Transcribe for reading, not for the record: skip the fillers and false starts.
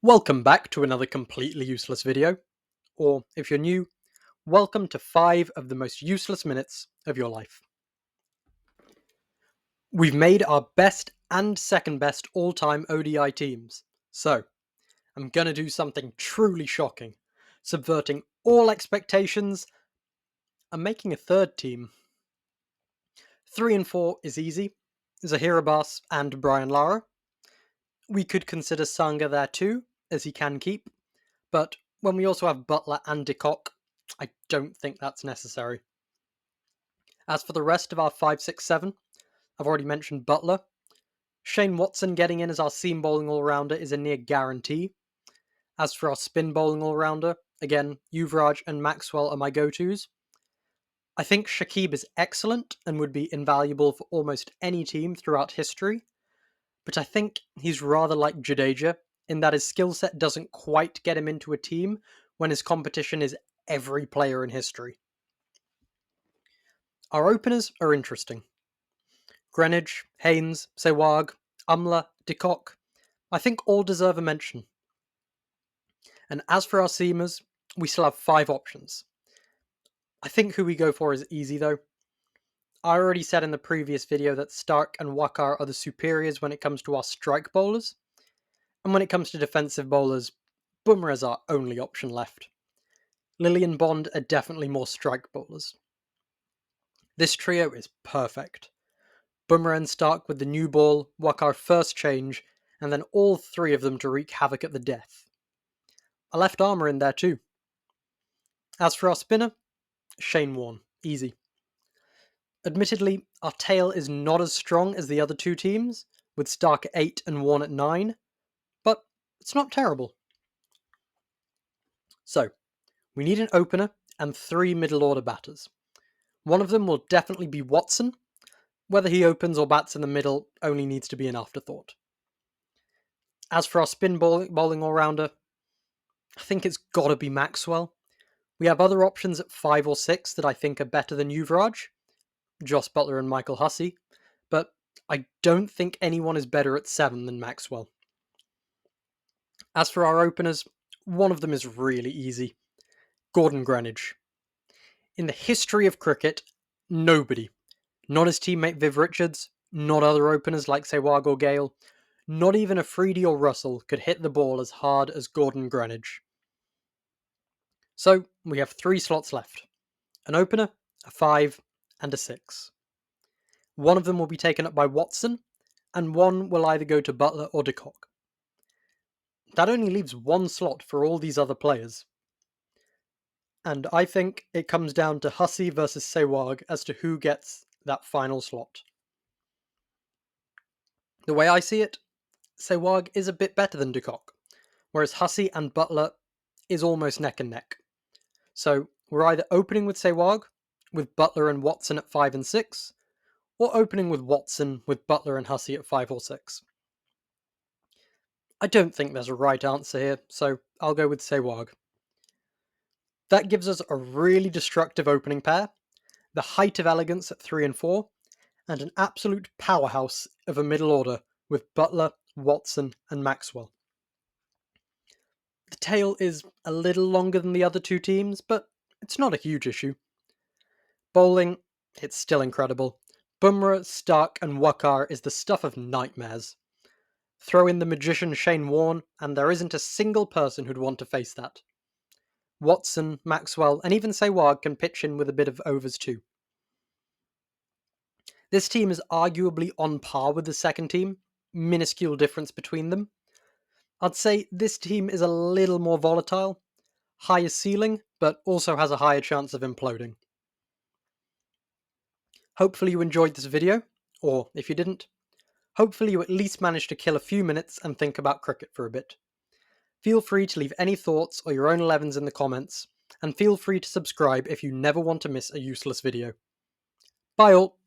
Welcome back to another completely useless video, or if you're new, welcome to 5 of the most useless minutes of your life. We've made our best and second best all-time ODI teams, so I'm gonna do something truly shocking, subverting all expectations. I'm making a third team. 3 and 4 is easy, Zaheer Abbas and Brian Lara. We could consider Sanga there too, as he can keep, but when we also have Butler and De Kock, I don't think that's necessary. As for the rest of our 5, 6, 7, I've already mentioned Butler. Shane Watson getting in as our seam bowling all-rounder is a near guarantee. As for our spin bowling all-rounder, again, Yuvraj and Maxwell are my go-tos. I think Shakib is excellent and would be invaluable for almost any team throughout history, but I think he's rather like Jadeja in that his skill set doesn't quite get him into a team when his competition is every player in history. Our openers are interesting. Greenwich, Haynes, Sehwag, Umla, De Kock, I think all deserve a mention. And as for our seamers, we still have 5 options. I think who we go for is easy though. I already said in the previous video that Stark and Waqar are the superiors when it comes to our strike bowlers, and when it comes to defensive bowlers, Bumrah is our only option left. Lilly and Bond are definitely more strike bowlers. This trio is perfect. Bumrah and Stark with the new ball, Waqar first change, and then all 3 of them to wreak havoc at the death. I left Armour in there too. As for our spinner, Shane Warne, easy. Admittedly, our tail is not as strong as the other 2 teams, with Stark at 8 and Warne at 9, but it's not terrible. So, we need an opener and 3 middle order batters. One of them will definitely be Watson. Whether he opens or bats in the middle only needs to be an afterthought. As for our spin bowling all-rounder, I think it's gotta be Maxwell. We have other options at 5 or 6 that I think are better than Yuvraj, Jos Buttler and Michael Hussey, but I don't think anyone is better at 7 than Maxwell. As for our openers, one of them is really easy. Gordon Greenwich. In the history of cricket, nobody, not his teammate Viv Richards, not other openers like Sehwag or Gale, not even Afridi or Russell could hit the ball as hard as Gordon Greenwich. So we have 3 slots left. An opener, a 5, and a 6. One of them will be taken up by Watson, and one will either go to Butler or De Kock. That only leaves 1 slot for all these other players. And I think it comes down to Hussey versus Sehwag as to who gets that final slot. The way I see it, Sehwag is a bit better than De Kock, whereas Hussey and Butler is almost neck and neck. So we're either opening with Sehwag, with Butler and Watson at 5 and 6, or opening with Watson with Butler and Hussey at 5 or 6. I don't think there's a right answer here, so I'll go with Sehwag. That gives us a really destructive opening pair, the height of elegance at 3 and 4, and an absolute powerhouse of a middle order with Butler, Watson, and Maxwell. The tail is a little longer than the other 2 teams, but it's not a huge issue. Bowling, it's still incredible. Bumrah, Stark, and Waqar is the stuff of nightmares. Throw in the magician Shane Warne, and there isn't a single person who'd want to face that. Watson, Maxwell, and even Sehwag can pitch in with a bit of overs too. This team is arguably on par with the second team, minuscule difference between them. I'd say this team is a little more volatile, higher ceiling, but also has a higher chance of imploding. Hopefully you enjoyed this video, or if you didn't, hopefully you at least managed to kill a few minutes and think about cricket for a bit. Feel free to leave any thoughts or your own 11s in the comments, and feel free to subscribe if you never want to miss a useless video. Bye all!